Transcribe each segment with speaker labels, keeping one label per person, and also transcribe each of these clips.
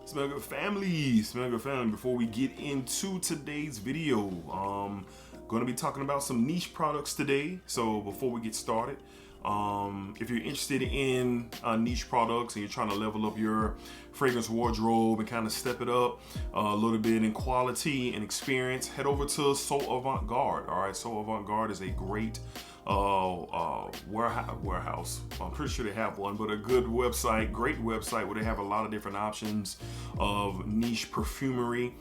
Speaker 1: Smell good family, smell good family. Before we get into today's video, going to be talking about some niche products today. So before we get started, if you're interested in niche products and you're trying to level up your fragrance wardrobe and kind of step it up a little bit in quality and experience, head over to So Avant Garde. All right, So Avant Garde is a great warehouse. I'm pretty sure they have one, but a good website, great website where they have a lot of different options of niche perfumery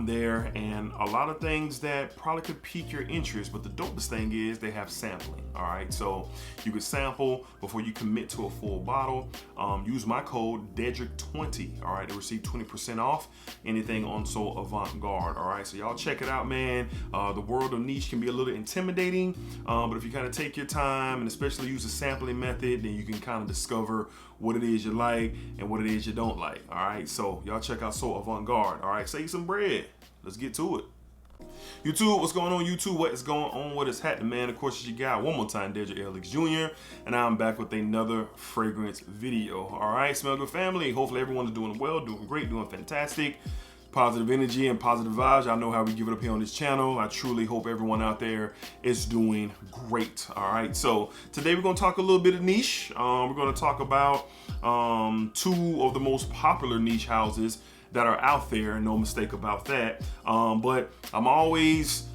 Speaker 1: there, and a lot of things that probably could pique your interest. But the dopest thing is they have sampling. All right, so you can sample before you commit to a full bottle. Use my code DEDRICK20, all right, to receive 20% off anything on So Avant Garde. All right, so y'all check it out, man. The world of niche can be a little intimidating, but if you kind of take your time and especially use the sampling method, then you can kind of discover what it is you like and what it is you don't like. All right, so y'all check out So Avant Garde. All right, save some bread. Let's get to it. YouTube, what's going on, YouTube? What is going on? What is happening, man? Of course, it's your guy, one more time, Dedrick Alex Jr., and I'm back with another fragrance video. All right, Smell Good family. Hopefully everyone is doing well, doing great, doing fantastic. Positive energy and positive vibes. Y'all know how we give it up here on this channel. I truly hope everyone out there is doing great. All right, so today we're gonna talk a little bit of niche. We're gonna talk about two of the most popular niche houses that are out there, no mistake about that. But I'm always,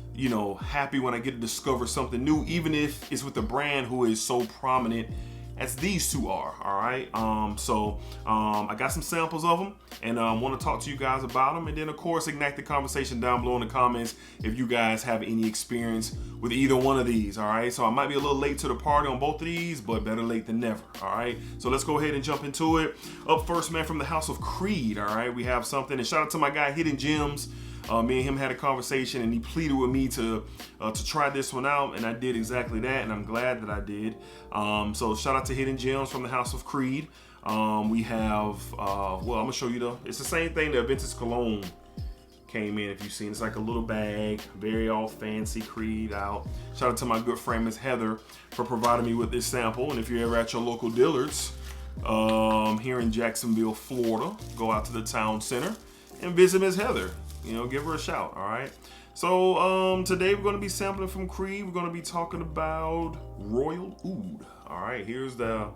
Speaker 1: happy when I get to discover something new, even if it's with a brand who is so prominent as these two are. All right, I got some samples of them and want to talk to you guys about them, and then of course ignite the conversation down below in the comments if you guys have any experience with either one of these. All right, so I might be a little late to the party on both of these, but better late than never. All right, so let's go ahead and jump into it. Up first, man, from the house of Creed. All right, we have something, and shout out to my guy Hidden Gems. Me and him had a conversation, and he pleaded with me to try this one out, and I did exactly that, and I'm glad that I did. So shout out to Hidden Gems from the House of Creed. We have, well, I'm gonna show you it's the same thing that Vintage Cologne came in. If you've seen, it's like a little bag, very all fancy Creed out. Shout out to my good friend Miss Heather for providing me with this sample. And if you're ever at your local Dillard's here in Jacksonville, Florida, go out to the town center and visit Miss Heather. Give her a shout. All right, so today we're going to be sampling from Creed. We're going to be talking about Royal Oud. All right, here's the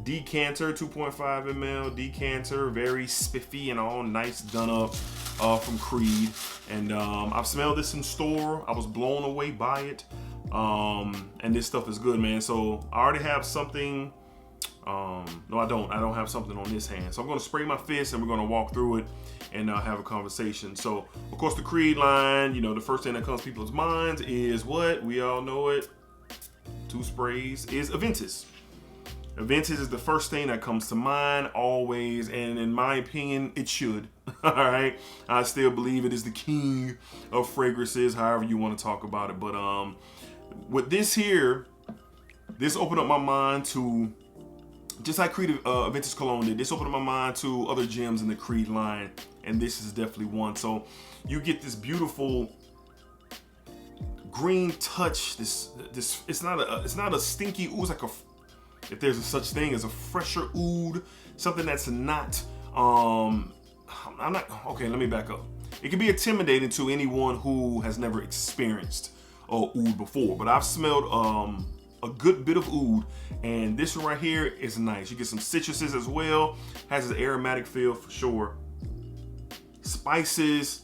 Speaker 1: decanter, 2.5 ml decanter, very spiffy and all nice, done up from Creed. And I've smelled this in store. I was blown away by it, and this stuff is good, man. So I already have something. No, I don't have something on this hand. So I'm going to spray my fist and we're going to walk through it and have a conversation. So, of course, the Creed line, the first thing that comes to people's minds is what? We all know it. Two sprays is Aventus. Aventus is the first thing that comes to mind always, and in my opinion, it should. All right, I still believe it is the king of fragrances, however you want to talk about it. But with this here, this opened up my mind to, just like Creed Vintage Cologne did, this opened up my mind to other gems in the Creed line, and this is definitely one. So you get this beautiful green touch. This it's not a stinky oud. It's like if there's a such thing as a fresher oud, something that's not okay, let me back up. It can be intimidating to anyone who has never experienced oud before, but I've smelled a good bit of oud, and this one right here is nice. You get some citruses as well. Has an aromatic feel for sure. Spices.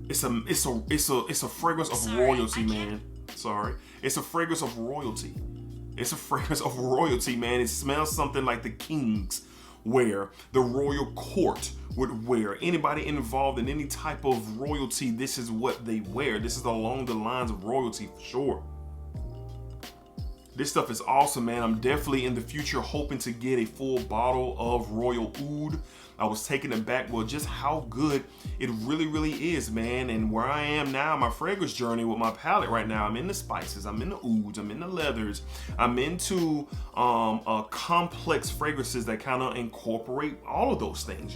Speaker 1: It's a fragrance of royalty, man. Sorry, it's a fragrance of royalty. It's a fragrance of royalty, man. It smells something like the kings wear, the royal court would wear. Anybody involved in any type of royalty, this is what they wear. This is along the lines of royalty for sure. This stuff is awesome, man. I'm definitely in the future hoping to get a full bottle of Royal Oud. I was taken aback, well, just how good it really is, man. And where I am now, my fragrance journey with my palette right now, I'm in the spices, I'm in the ouds, I'm in the leathers, I'm into complex fragrances that kind of incorporate all of those things,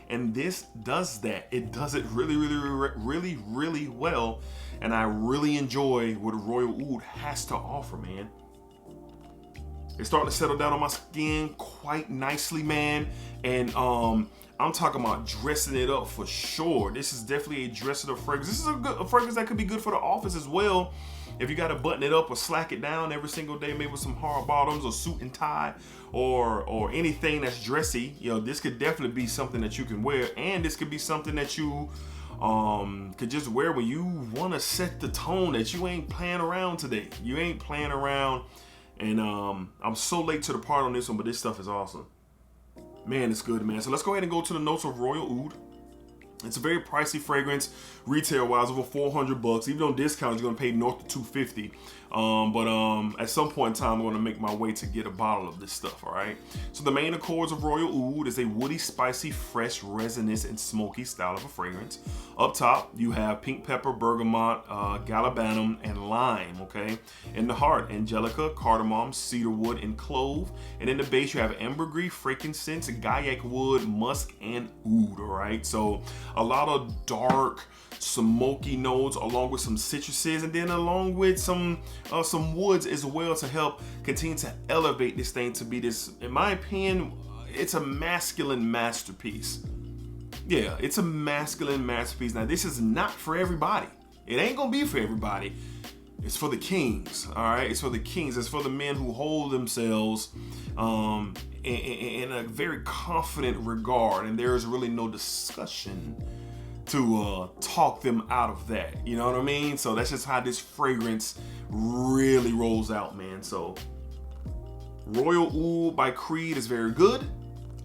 Speaker 1: And this does that. It does it really well. And I really enjoy what Royal Oud has to offer, man. It's starting to settle down on my skin quite nicely, man. And I'm talking about dressing it up for sure. This is definitely a dressing up fragrance. This is a fragrance that could be good for the office as well. If you got to button it up or slack it down every single day, maybe with some hard bottoms or suit and tie or anything that's dressy, you know, this could definitely be something that you can wear. And this could be something that you could just wear when you want to set the tone, that you ain't playing around today. You ain't playing around. And I'm so late to the part on this one, but this stuff is awesome. Man, it's good, man. So let's go ahead and go to the notes of Royal Oud. It's a very pricey fragrance, retail-wise, over $400. Even on discounts, you're gonna pay north of $250. But at some point in time, I'm gonna make my way to get a bottle of this stuff. All right. So the main accords of Royal Oud is a woody, spicy, fresh, resinous, and smoky style of a fragrance. Up top, you have pink pepper, bergamot, galbanum, and lime. Okay. In the heart, angelica, cardamom, cedarwood, and clove. And in the base, you have ambergris, frankincense, gaiac wood, musk, and oud. All right. So a lot of dark, smoky notes, along with some citruses, and then along with some woods as well, to help continue to elevate this thing to be this, in my opinion, it's a masculine masterpiece. Yeah, it's a masculine masterpiece. Now, this is not for everybody. It ain't gonna be for everybody. It's for the kings, all right? It's for the kings. It's for the men who hold themselves in a very confident regard, and there is really no discussion to talk them out of that. You know what I mean? So that's just how this fragrance really rolls out, man. So Royal Oud by Creed is very good.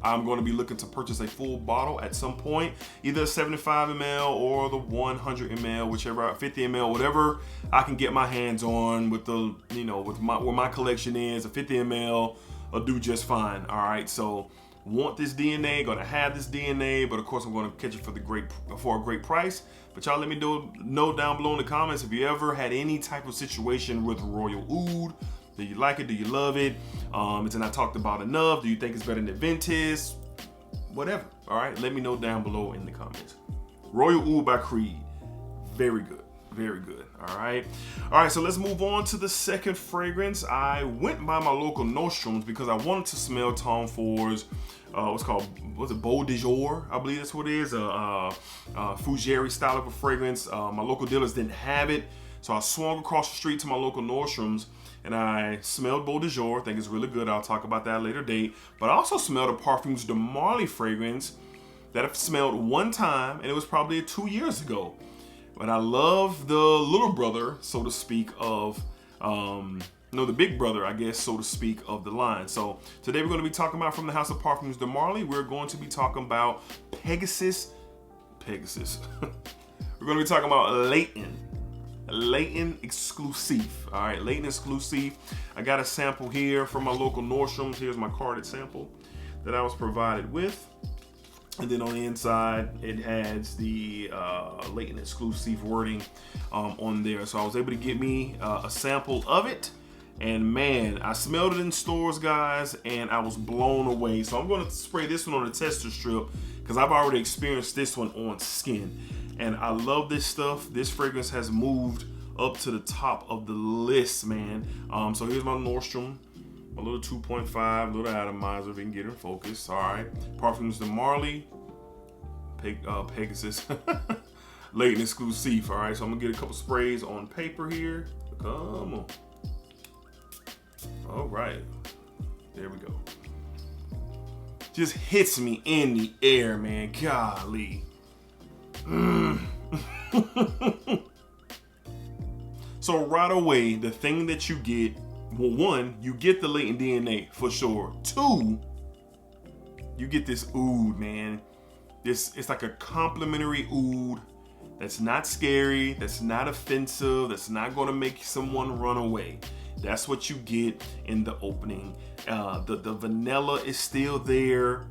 Speaker 1: I'm going to be looking to purchase a full bottle at some point, either 75 ml or the 100 ml, whichever, 50 ml, whatever I can get my hands on with the, you know, with my, where my collection is. A 50 ml will do just fine. All right. So want this DNA, gonna have this DNA, but of course I'm gonna catch it for a great price. But y'all let me know down below in the comments if you ever had any type of situation with Royal Oud. Do you like it? Do you love it? Is it not talked about enough? Do you think it's better than Ventus? Whatever. All right, let me know down below in the comments. Royal Oud by Creed, very good, very good. All right, so let's move on to the second fragrance. I went by my local Nostrums because I wanted to smell Tom Ford's what's it, Beau de Jour, I believe that's what it is, Fougere style of a fragrance. My local dealers didn't have it, so I swung across the street to my local Nostrums and I smelled Beau de Jour. I think it's really good. I'll talk about that at a later date. But I also smelled a Parfums de Marly fragrance that I've smelled one time, and it was probably 2 years ago. But I love the little brother, so to speak, of the big brother, I guess, so to speak, of the line. So today we're going to be talking about, from the house of Parfums de Marly, we're going to be talking about Pegasus. We're going to be talking about Leighton Exclusive. All right, Leighton Exclusive. I got a sample here from my local Nordstrom's. Here's my carded sample that I was provided with. And then on the inside, it has the Leighton Exclusive wording on there. So I was able to get me a sample of it. And man, I smelled it in stores, guys, and I was blown away. So I'm going to spray this one on a tester strip because I've already experienced this one on skin. And I love this stuff. This fragrance has moved up to the top of the list, man. So here's my Nordstrom, a little 2.5, little atomizer, if we can get it focused. All right, Parfums de Marly, Pegasus, Leighton Exclusive. All right, so I'm gonna get a couple sprays on paper here. Come on. All right, there we go. Just hits me in the air, man. Golly. So right away, the thing that you get, well, one, you get the latent DNA for sure. Two, you get this oud, man. It's like a complimentary oud that's not scary, that's not offensive, that's not gonna make someone run away. That's what you get in the opening. The vanilla is still there.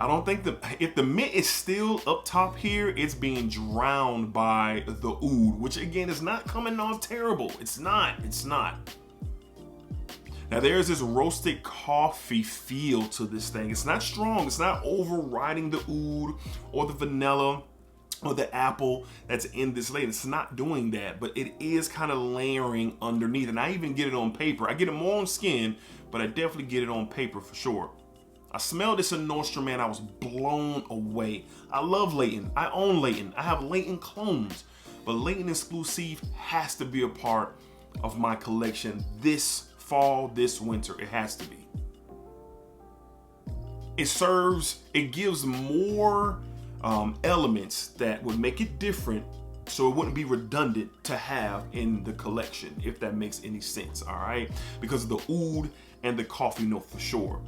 Speaker 1: I don't think if the mint is still up top here, it's being drowned by the oud, which again is not coming off terrible. It's not. Now there's this roasted coffee feel to this thing. It's not strong. It's not overriding the oud or the vanilla or the apple that's in this layer. It's not doing that, but it is kind of layering underneath. And I even get it on paper. I get it more on skin, but I definitely get it on paper for sure. I smelled this in Nordstrom, man. I was blown away. I love Layton. I own Layton. I have Layton clones. But Layton Exclusive has to be a part of my collection this fall, this winter. It has to be. It gives more elements that would make it different, so it wouldn't be redundant to have in the collection, if that makes any sense, all right? Because of the oud and the coffee note for sure.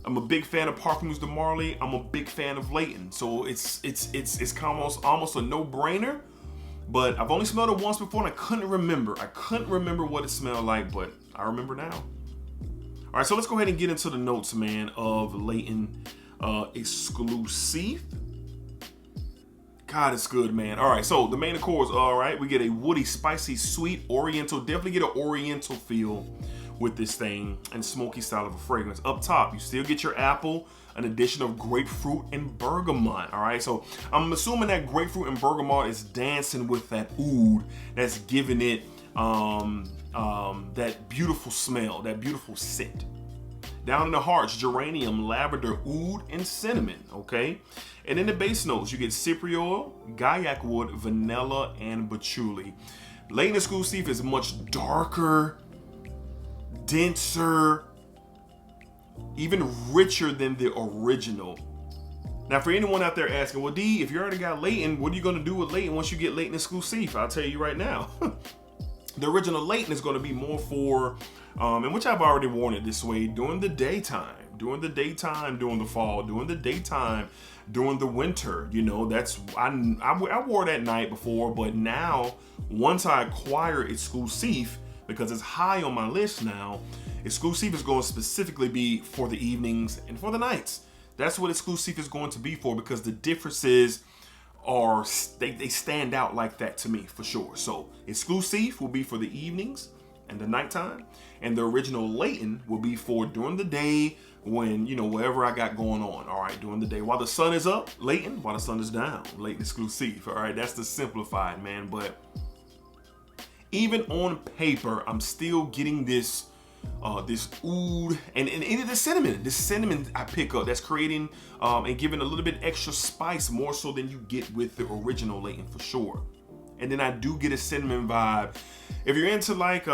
Speaker 1: I'm a big fan of Parfums de Marly. I'm a big fan of Layton. So it's almost a no-brainer, but I've only smelled it once before and I couldn't remember. I couldn't remember what it smelled like, but I remember now. All right, so let's go ahead and get into the notes, man, of Layton Exclusive. God, it's good, man. All right, so the main accords, all right, we get a woody, spicy, sweet, oriental, definitely get an oriental feel with this thing, and smoky style of a fragrance. Up top, you still get your apple, an addition of grapefruit and bergamot, all right? So I'm assuming that grapefruit and bergamot is dancing with that oud that's giving it that beautiful smell, that beautiful scent. Down in the hearts, geranium, lavender, oud, and cinnamon, okay? And in the base notes, you get cypre oil, gaiac wood, vanilla, and patchouli. Layton Exclusive is much darker, denser, even richer than the original. Now, for anyone out there asking, well, D, if you already got Layton, what are you gonna do with Layton once you get Layton Exclusive? I'll tell you right now. The original Layton is gonna be more for, and which I've already worn it this way, during the daytime, during the fall, during the daytime, during the winter. You know, I wore it at night before, but now, once I acquire Exclusive, because it's high on my list now, Exclusive is going to specifically be for the evenings and for the nights. That's what Exclusive is going to be for, because the differences are, they stand out like that to me for sure. So Exclusive will be for the evenings and the nighttime, and the original Layton will be for during the day when, you know, whatever I got going on. All right, during the day while the sun is up, Layton. While the sun is down, Layton Exclusive. All right, that's the simplified, man. But even on paper, I'm still getting this this oud and the cinnamon I pick up that's creating and giving a little bit extra spice, more so than you get with the original Layton for sure. And then I do get a cinnamon vibe. If you're into like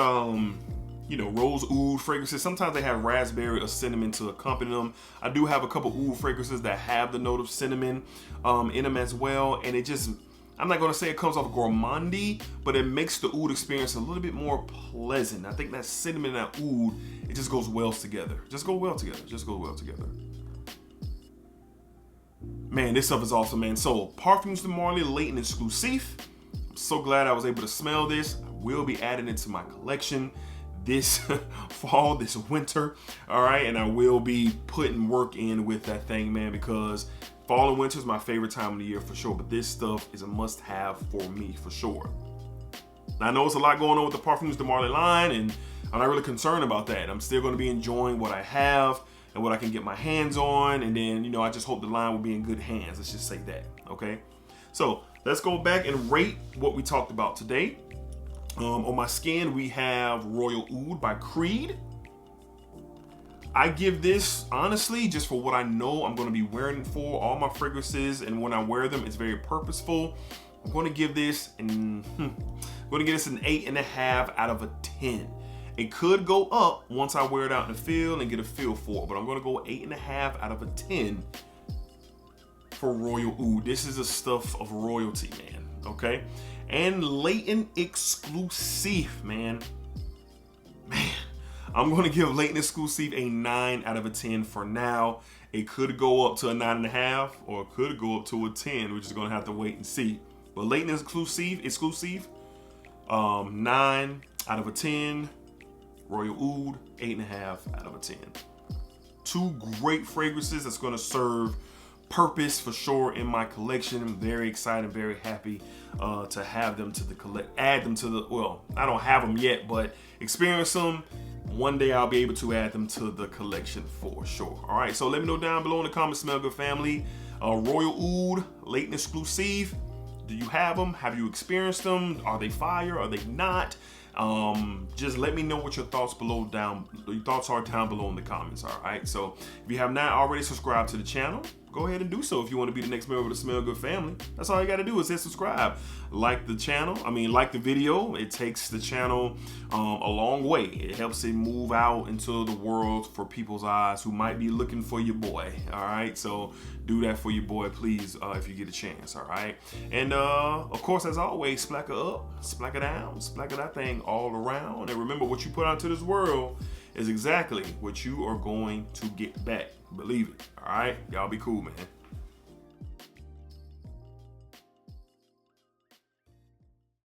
Speaker 1: you know, rose oud fragrances, sometimes they have raspberry or cinnamon to accompany them. I do have a couple oud fragrances that have the note of cinnamon in them as well, and it just, I'm not gonna say it comes off gourmandy, but it makes the oud experience a little bit more pleasant. I think that cinnamon and that oud, it just goes well together. Just go well together. Man, this stuff is awesome, man. So, Parfums de Marly Layton Exclusive. I'm so glad I was able to smell this. I will be adding it to my collection this fall, this winter, all right? And I will be putting work in with that thing, man, because fall and winter is my favorite time of the year for sure, but this stuff is a must-have for me for sure. Now, I know it's a lot going on with the Parfums de Marly line, and I'm not really concerned about that. I'm still going to be enjoying what I have and what I can get my hands on, and then, you know, I just hope the line will be in good hands. Let's just say that, okay? So let's go back and rate what we talked about today. On my skin, we have Royal Oud by Creed. I give this, honestly, just for what I know I'm going to be wearing it for, all my fragrances, and when I wear them, it's very purposeful. I'm going to give this an 8.5 out of a 10. It could go up once I wear it out in the field and get a feel for it, but I'm going to go 8.5 out of a 10 for Royal Oud. This is the stuff of royalty, man, okay? And Layton Exclusive, man. I'm going to give Layton Exclusive a 9 out of a 10 for now. It could go up to a 9.5, or it could go up to a 10. We're just going to have to wait and see. But Layton Exclusive, 9 out of a 10. Royal Oud, 8.5 out of a 10. Two great fragrances that's going to serve purpose for sure in my collection. I'm very excited, very happy to have them to the add them to the, well, I don't have them yet, but experience them. One day I'll be able to add them to the collection for sure. All right, so let me know down below in the comments, Smell Good family. Royal Oud, Layton Exclusive. Do you have them? Have you experienced them? Are they fire? Are they not? Just let me know what your thoughts are down below in the comments. All right. So if you have not already subscribed to the channel, go ahead and do so if you want to be the next member of the Smell Good family. That's all you got to do is hit subscribe. Like the channel, like the video. It takes the channel a long way. It helps it move out into the world for people's eyes who might be looking for your boy. All right, so do that for your boy, please, if you get a chance. All right, and of course, as always, splack it up, splack it down, splack it that thing all around. And remember, what you put out to this world is exactly what you are going to get back. Believe it. All right, y'all be cool, man.